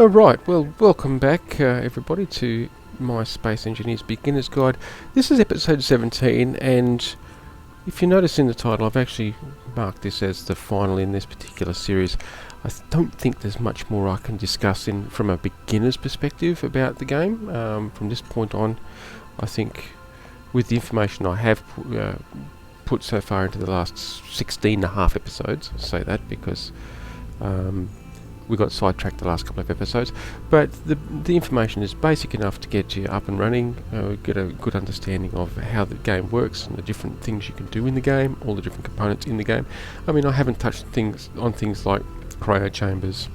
Right, well, welcome back everybody to my Space Engineers Beginner's Guide. This is episode 17, and if you notice in the title, I've actually marked this as the final in this particular series. I don't think there's much more I can discuss from a beginner's perspective about the game. From this point on, I think with the information I have put so far into the last 16 and a half episodes, I say that because we got sidetracked the last couple of episodes, but the information is basic enough to get you up and running, get a good understanding of how the game works and the different things you can do in the game, all the different components in the game. I mean, I haven't touched things like cryo chambers.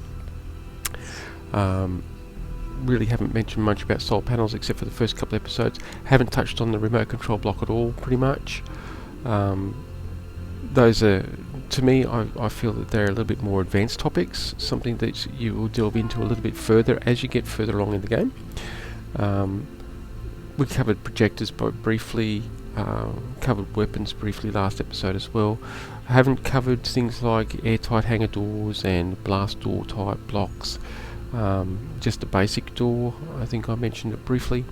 Really haven't mentioned much about solar panels except for the first couple of episodes. Haven't touched on the remote control block at all, pretty much. Those are, to me, I feel that they're a little bit more advanced topics, something that you will delve into a little bit further as you get further along in the game. We covered projectors briefly, covered weapons briefly last episode as well. I haven't covered things like airtight hangar doors and blast door type blocks, just a basic door, I think I mentioned it briefly,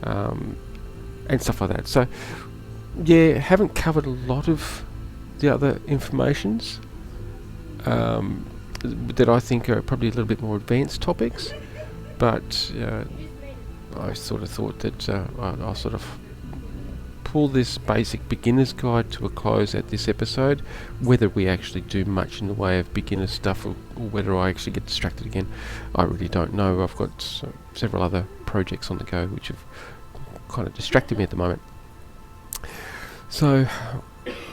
and stuff like that. So yeah, haven't covered a lot of the other informations that I think are probably a little bit more advanced topics, but I sort of thought that I'll sort of pull this basic beginner's guide to a close at this episode. Whether we actually do much in the way of beginner stuff or whether I actually get distracted again, I really don't know. I've got several other projects on the go which have kind of distracted me at the moment. So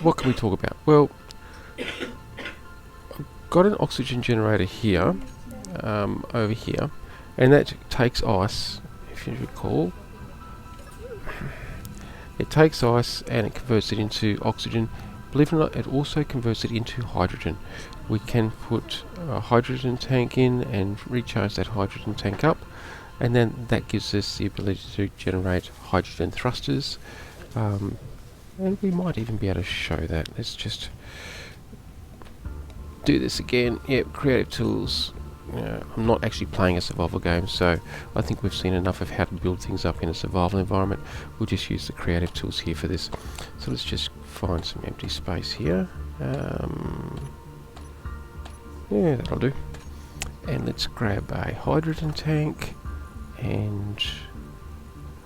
what can we talk about? Well, I've got an oxygen generator here, over here, and that takes ice, if you recall. It takes ice and it converts it into oxygen. Believe it or not, it also converts it into hydrogen. We can put a hydrogen tank in and recharge that hydrogen tank up, and then that gives us the ability to generate hydrogen thrusters. And we might even be able to show that. Let's just do this again. Yep, creative tools. I'm not actually playing a survival game, so I think we've seen enough of how to build things up in a survival environment. We'll just use the creative tools here for this. So let's just find some empty space here. Yeah, that'll do. And let's grab a hydrogen tank and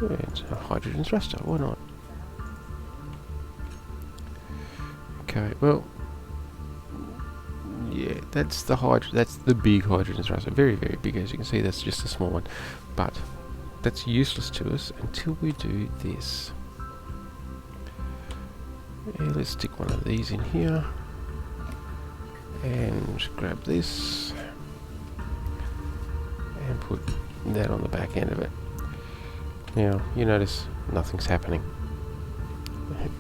it's a hydrogen thruster. Why not? Okay, well, yeah, that's the big hydrogen thruster. Very, very big, as you can see. That's just a small one, but that's useless to us until we do this. Yeah, let's stick one of these in here and grab this and put that on the back end of it. Now, you notice nothing's happening.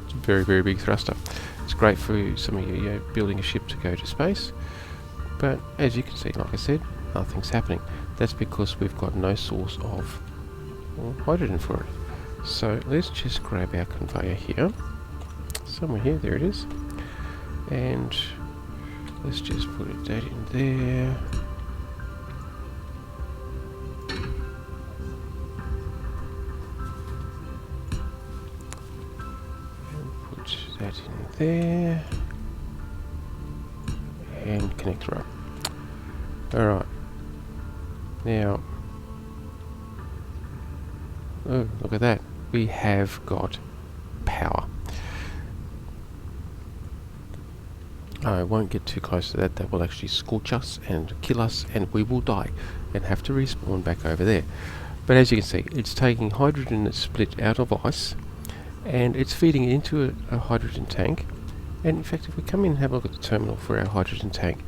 It's a very, very big thruster. It's great for some of you building a ship to go to space, but as you can see, like I said, nothing's happening. That's because we've got no source of hydrogen for it. So let's just grab our conveyor here, somewhere here, there it is, and let's just put that in there. That in there and connect row. Alright, now oh, look at that, we have got power. I won't get too close to that. That will actually scorch us and kill us and we will die and have to respawn back over there. But as you can see, it's taking hydrogen that's split out of ice and it's feeding it into a hydrogen tank. And in fact, if we come in and have a look at the terminal for our hydrogen tank,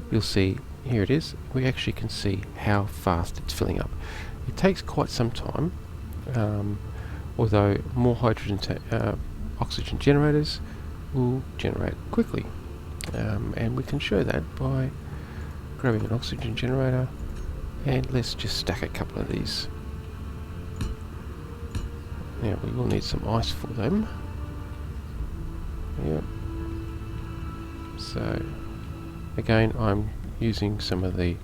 you'll see, here it is, we actually can see how fast it's filling up. It takes quite some time, although more oxygen generators will generate quickly. And we can show that by grabbing an oxygen generator, and let's just stack a couple of these. Now we will need some ice for them. Yep. So again, I'm using some of the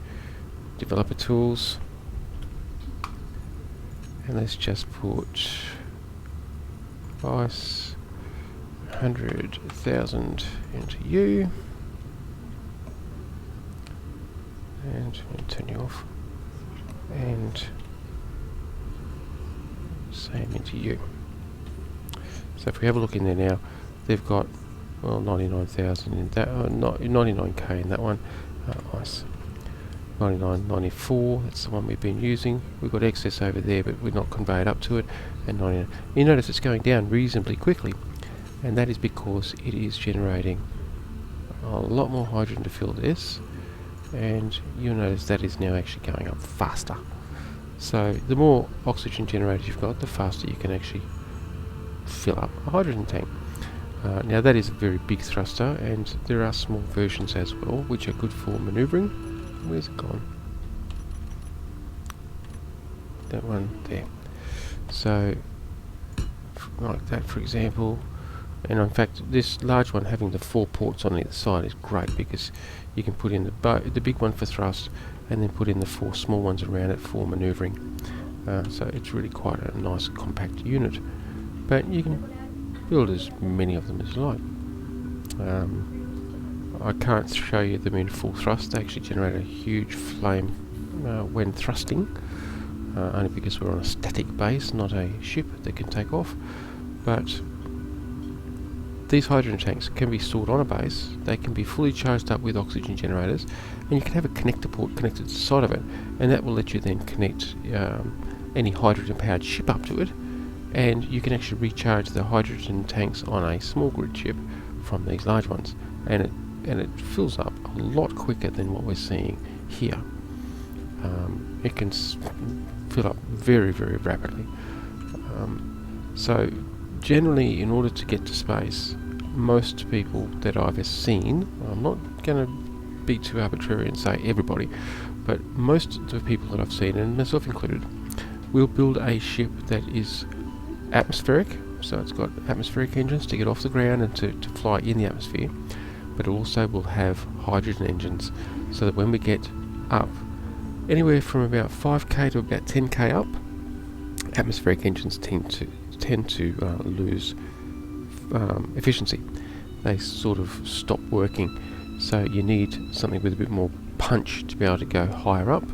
developer tools, and let's just put ice 100,000 into U, and turn you off, and same into U. So if we have a look in there now, they've got, well, 99,000 in that, 99k in that one. Ice 99.94, that's the one we've been using. We've got excess over there, but we're not conveyed up to it. And 99. You notice it's going down reasonably quickly, and that is because it is generating a lot more hydrogen to fill this, and you'll notice that is now actually going up faster. So the more oxygen generators you've got, the faster you can actually fill up a hydrogen tank. Now that is a very big thruster, and there are small versions as well which are good for manoeuvring. Where's it gone? That one there. So like that, for example. And in fact, this large one having the 4 ports on either side is great, because you can put in the big one for thrust, and then put in the 4 small ones around it for manoeuvring. So it's really quite a nice compact unit. But you can build as many of them as you like. I can't show you them in full thrust. They actually generate a huge flame when thrusting, only because we're on a static base, not a ship that can take off. But these hydrogen tanks can be stored on a base. They can be fully charged up with oxygen generators, and you can have a connector port connected to the side of it, and that will let you then connect any hydrogen powered ship up to it, and you can actually recharge the hydrogen tanks on a small grid ship from these large ones, and it fills up a lot quicker than what we're seeing here. It can fill up very, very rapidly. So generally, in order to get to space, most people that I've seen, I'm not going to be too arbitrary and say everybody, but most of the people that I've seen, and myself included, will build a ship that is atmospheric, so it's got atmospheric engines to get off the ground and to fly in the atmosphere, but it also will have hydrogen engines, so that when we get up anywhere from about 5k to about 10k up, atmospheric engines tend to lose efficiency. They sort of stop working, so you need something with a bit more punch to be able to go higher up,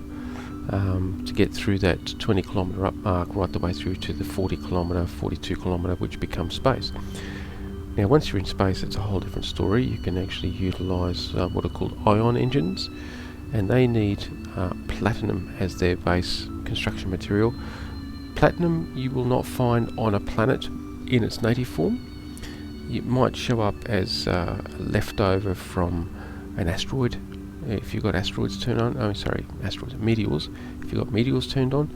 to get through that 20 kilometre up mark right the way through to the 40 kilometre, 42 kilometre, which becomes space. Now once you're in space, it's a whole different story. You can actually utilise what are called ion engines, and they need platinum as their base construction material. Platinum you will not find on a planet in its native form. It might show up as a leftover from an asteroid, if you've got asteroids turned on. Meteors. If you've got meteors turned on,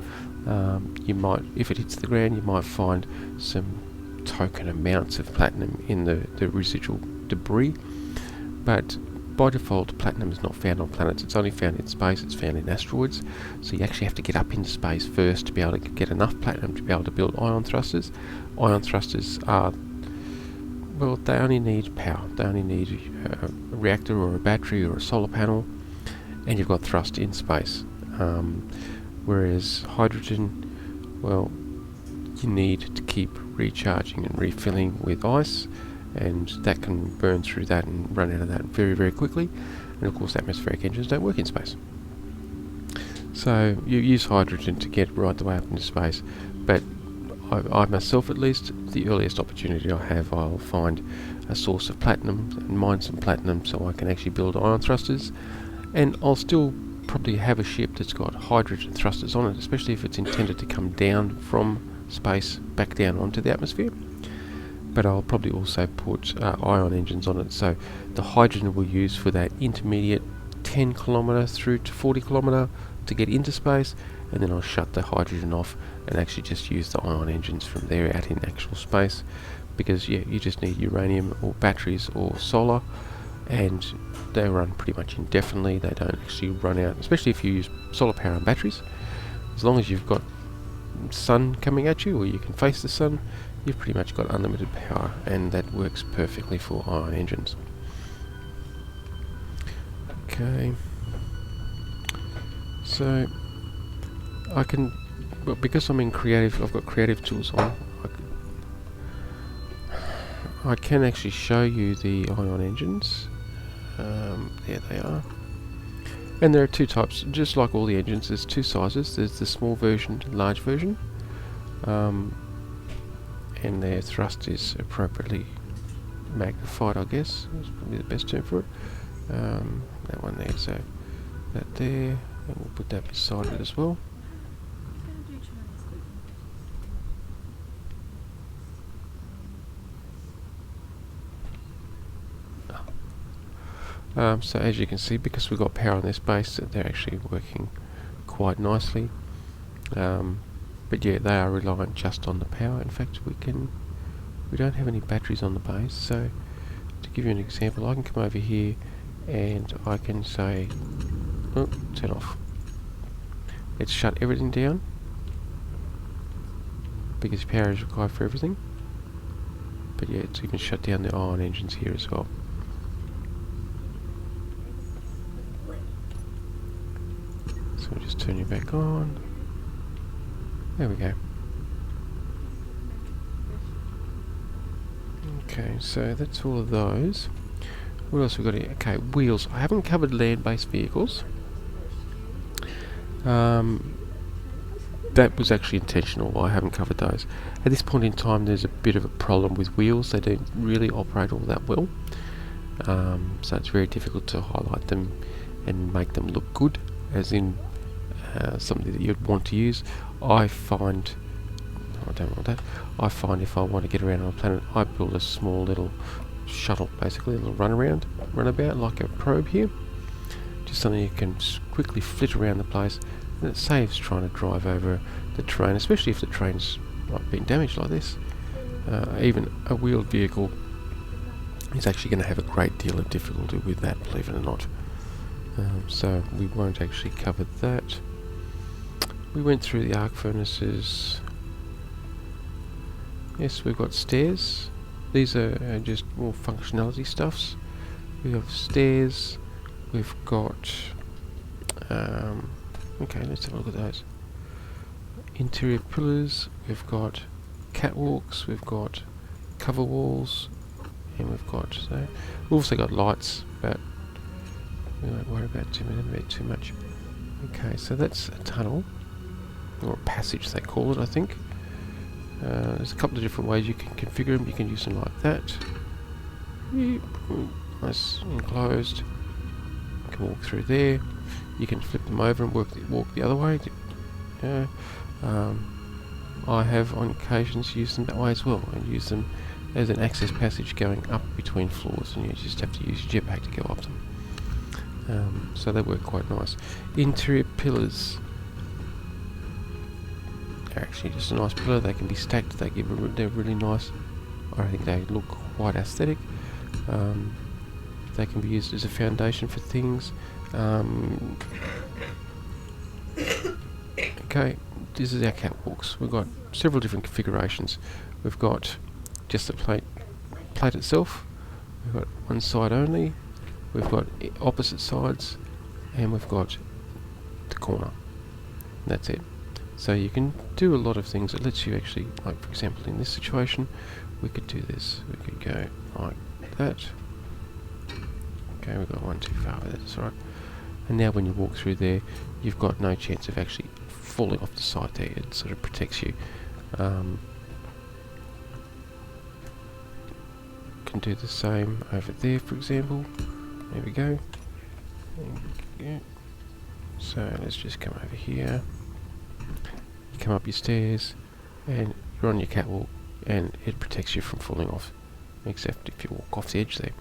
you might, if it hits the ground, you might find some token amounts of platinum in the residual debris. But by default, platinum is not found on planets. It's only found in space. It's found in asteroids. So you actually have to get up into space first to be able to get enough platinum to be able to build ion thrusters. Ion thrusters are, well, they only need power. They only need a reactor or a battery or a solar panel, and you've got thrust in space. Whereas hydrogen, well, you need to keep recharging and refilling with ice, and that can burn through that and run out of that very, very quickly. And of course, atmospheric engines don't work in space. So you use hydrogen to get right the way up into space, but I myself, at least, the earliest opportunity I have, I'll find a source of platinum and mine some platinum so I can actually build ion thrusters, and I'll still probably have a ship that's got hydrogen thrusters on it, especially if it's intended to come down from space back down onto the atmosphere. But I'll probably also put ion engines on it, so the hydrogen we'll use for that intermediate 10 kilometre through to 40 kilometre to get into space, and then I'll shut the hydrogen off and actually just use the ion engines from there out in actual space, because you just need uranium or batteries or solar, and they run pretty much indefinitely. They don't actually run out, especially if you use solar power and batteries. As long as you've got sun coming at you, or you can face the sun, you've pretty much got unlimited power, and that works perfectly for ion engines. So I can, well, because I'm in creative, I've got creative tools on. I can actually show you the ion engines. There they are. And there are two types, just like all the engines. There's two sizes. There's the small version, large version, and their thrust is appropriately magnified, I guess. That's probably the best term for it. That one there, so that there, and we'll put that beside it as well. So as you can see, because we've got power on this base, they're actually working quite nicely. But yeah, they are reliant just on the power. In fact, we don't have any batteries on the base. So to give you an example, I can come over here and I can say, oh, turn off. Let's shut everything down because power is required for everything. But yeah, it's even shut down the ion engines here as well. So we'll just turn you back on. There we go. Okay, so that's all of those. What else we got here? Okay, wheels. I haven't covered land-based vehicles. That was actually intentional. I haven't covered those. At this point in time, there's a bit of a problem with wheels. They don't really operate all that well. So it's very difficult to highlight them and make them look good, as in something that you'd want to use. I find if I want to get around on a planet, I build a small little shuttle, basically a little runabout, like a probe here. Just something you can quickly flit around the place, and it saves trying to drive over the terrain, especially if the train's been damaged like this. Even a wheeled vehicle is actually going to have a great deal of difficulty with that, believe it or not. So we won't actually cover that. We went through the arc furnaces. Yes, we've got stairs. These are just more functionality stuffs. We have stairs. We've got... okay, let's have a look at those. Interior pillars. We've got catwalks. We've got cover walls. And we've also got lights, but we won't worry about too much. Okay, so that's a tunnel, or a passage they call it, I think. There's a couple of different ways you can configure them. You can use them like that. Nice enclosed. You can walk through there. You can flip them over and walk the other way. I have on occasions used them that way as well, and use them as an access passage going up between floors, and you just have to use your jetpack to go up them. So they work quite nice. Interior pillars. They're actually just a nice pillar. They can be stacked. They're really nice. I think they look quite aesthetic. They can be used as a foundation for things. Okay, this is our catwalks. We've got several different configurations. We've got just the plate itself. We've got one side only. We've got opposite sides, and we've got the corner. That's it. So you can do a lot of things. It lets you actually, like for example in this situation, we could do this. We could go like that. Okay, we've got one too far, but that's alright. And now when you walk through there, you've got no chance of actually falling off the side there. It sort of protects you. Can do the same over there, for example. There we go. So let's just come over here. You come up your stairs, and you're on your catwalk, and it protects you from falling off, except if you walk off the edge there.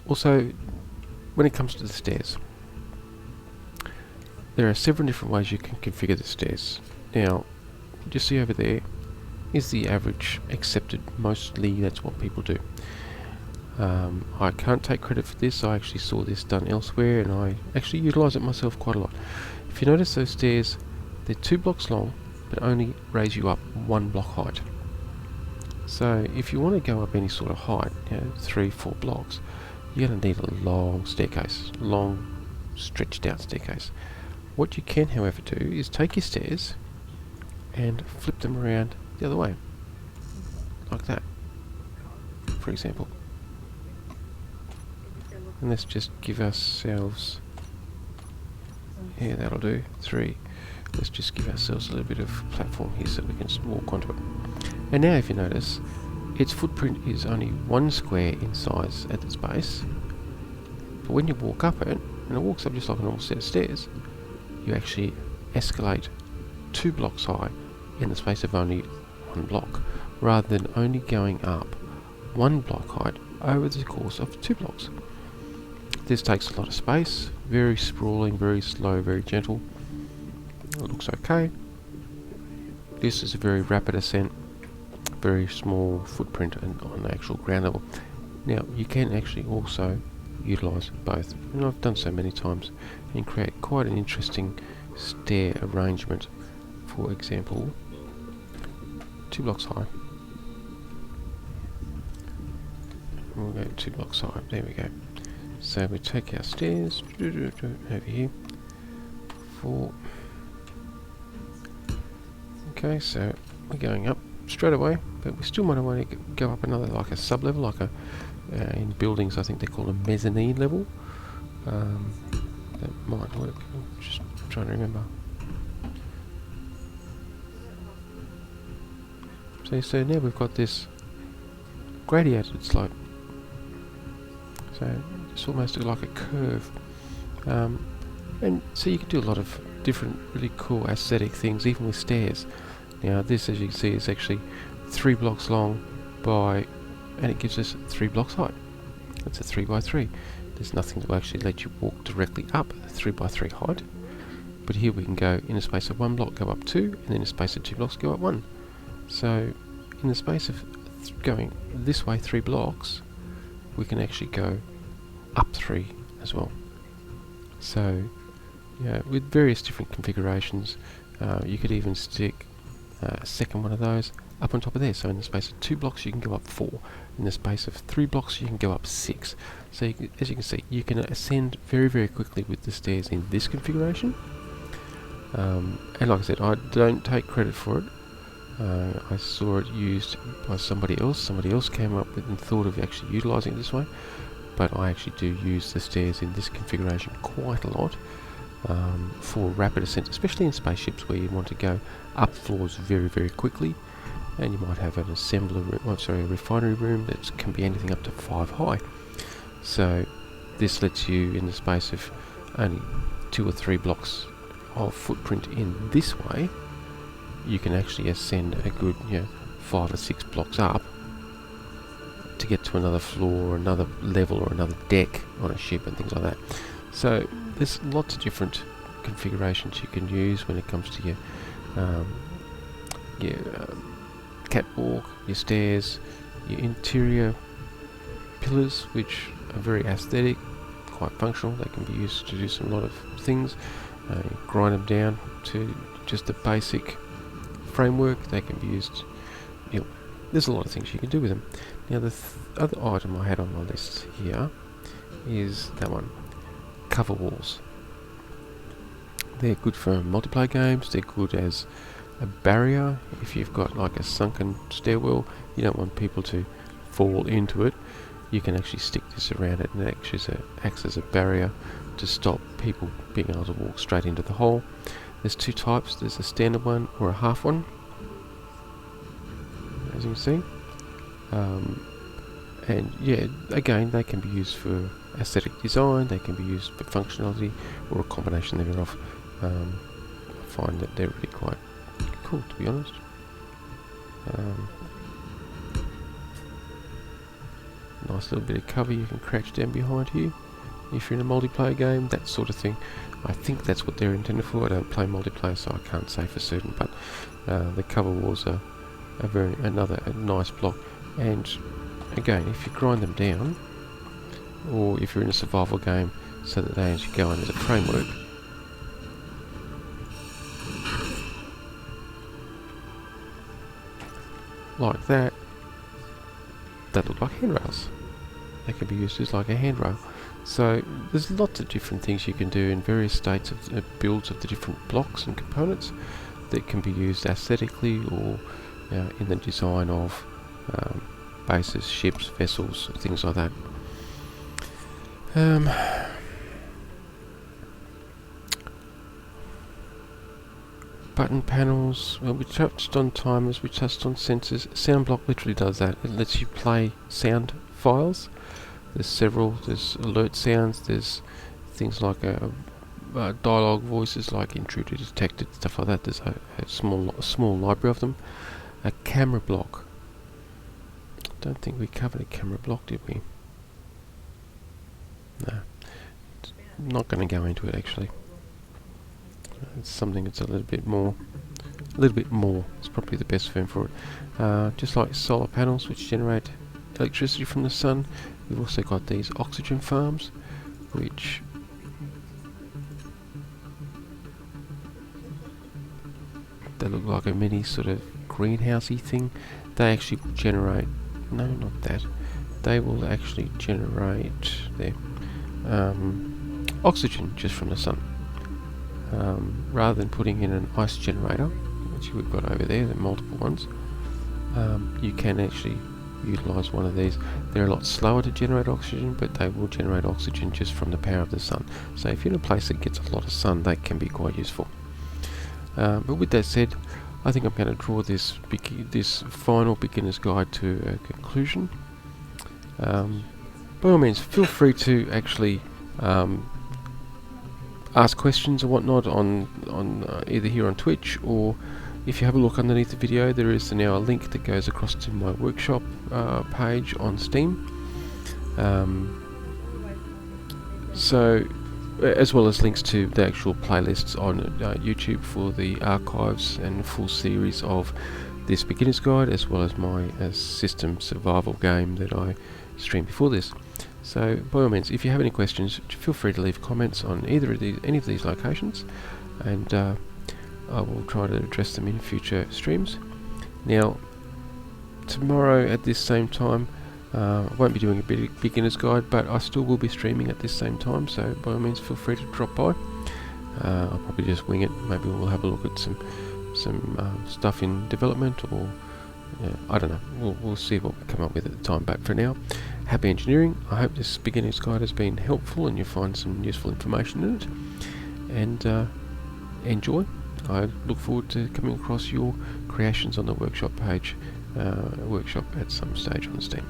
Also, when it comes to the stairs, there are several different ways you can configure the stairs. Now, just see over there is the average accepted. Mostly that's what people do. I can't take credit for this. I actually saw this done elsewhere, and I actually utilise it myself quite a lot. If you notice those stairs, they're 2 blocks long, but only raise you up 1 block height. So if you want to go up any sort of height, 3-4 blocks, you're going to need a long staircase, long stretched out staircase. What you can, however, do is take your stairs and flip them around the other way, like that, for example. And let's just give ourselves, yeah, that'll do, 3. Let's just give ourselves a little bit of platform here so we can walk onto it. And now if you notice, its footprint is only 1 square in size at its base, but when you walk up it, and it walks up just like a normal set of stairs, you actually escalate 2 blocks high in the space of only 1 block, rather than only going up 1 block height over the course of 2 blocks. This takes a lot of space, very sprawling, very slow, very gentle. It looks okay. This is a very rapid ascent, very small footprint on the actual ground level. Now you can actually also utilise both, and I've done so many times, and create quite an interesting stair arrangement. For example, 2 blocks high. We'll go 2 blocks high. There we go. So we take our stairs over here. 4. Okay, so we're going up straight away, but we still might want to go up another, like a sub-level, like a in buildings I think they call a mezzanine level. That might work. I'm just trying to remember. So now we've got this gradiated slope. So it's almost like a curve. And so you can do a lot of different really cool aesthetic things, even with stairs. Now this, as you can see, is actually 3 blocks long by, and it gives us 3 blocks height. It's a 3 by 3. There's nothing to actually let you walk directly up a 3 by 3 height. But here we can go in a space of 1 block, go up 2, and then in a space of 2 blocks, go up 1. So in the space of going this way 3 blocks, we can actually go up 3 as well. So yeah, with various different configurations, you could even stick a second one of those up on top of there. So in the space of 2 blocks you can go up 4. In the space of 3 blocks you can go up 6. So you can, as you can see, you can ascend very, very quickly with the stairs in this configuration. And like I said, I don't take credit for it. I saw it used by somebody else. Somebody else came up with and thought of actually utilising it this way. But I actually do use the stairs in this configuration quite a lot for rapid ascent, especially in spaceships where you want to go up floors very, very quickly. And you might have an assembler room, a refinery room that can be anything up to 5 high. So this lets you, in the space of only 2 or 3 blocks of footprint in this way, you can actually ascend a good 5 or 6 blocks up to get to another floor or another level or another deck on a ship and things like that. So there's lots of different configurations you can use when it comes to your catwalk, your stairs, your interior pillars, which are very aesthetic, quite functional. They can be used to do a lot of things. You grind them down to just the basic framework. They can be used, there's a lot of things you can do with them. Now the other item I had on my list here is that one, cover walls. They're good for multiplayer games. They're good as a barrier. If you've got like a sunken stairwell, you don't want people to fall into it, you can actually stick this around it and it actually acts as a barrier to stop people being able to walk straight into the hole. There's 2 types. There's a standard one or a half one, as you can see. And yeah, again, they can be used for aesthetic design, they can be used for functionality, or a combination thereof. I find that they're really quite cool, to be honest. Nice little bit of cover you can crouch down behind here if you're in a multiplayer game, that sort of thing. I think that's what they're intended for. I don't play multiplayer, so I can't say for certain, but the cover walls are another nice block. And again, if you grind them down, or if you're in a survival game, so that they actually go in as a framework, like that, they look like handrails. They can be used as like a handrail. So there's lots of different things you can do in various states of builds of the different blocks and components that can be used aesthetically or in the design of bases, ships, vessels, things like that. Button panels, well, we touched on timers, we touched on sensors. SoundBlock literally does that. It lets you play sound files. There's several, there's alert sounds, there's things like dialogue voices like intruder detected, stuff like that. There's a small library of them. A camera block. Don't think we covered a camera block, did we? No. Not going to go into it actually. It's something that's a little bit more. It's probably the best term for it. Just like solar panels, which generate electricity from the sun, we've also got these oxygen farms, which they look like a mini sort of greenhousey thing. They actually will generate. No, not that. They will actually generate their oxygen just from the sun. Rather than putting in an ice generator, which we've got over there, multiple ones, you can actually utilise one of these. They're a lot slower to generate oxygen, but they will generate oxygen just from the power of the sun. So if you're in a place that gets a lot of sun, they can be quite useful. But with that said, I think I'm going to draw this final beginner's guide to a conclusion. By all means, feel free to actually ask questions or whatnot on either here on Twitch, or if you have a look underneath the video, there is now a link that goes across to my workshop page on Steam. So, as well as links to the actual playlists on YouTube for the archives and full series of this beginner's guide, as well as my system survival game that I streamed before this. So, by all means, if you have any questions, feel free to leave comments on any of these locations, and I will try to address them in future streams. Now, tomorrow at this same time, I won't be doing a beginner's guide, but I still will be streaming at this same time, so by all means feel free to drop by. I'll probably just wing it. Maybe we'll have a look at some stuff in development, or I don't know. We'll see what we come up with at the time, but for now, happy engineering. I hope this beginner's guide has been helpful and you find some useful information in it, and enjoy. I look forward to coming across your creations on the workshop page, workshop at some stage on Steam.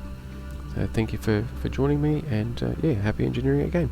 So thank you for joining me, and yeah, happy engineering again.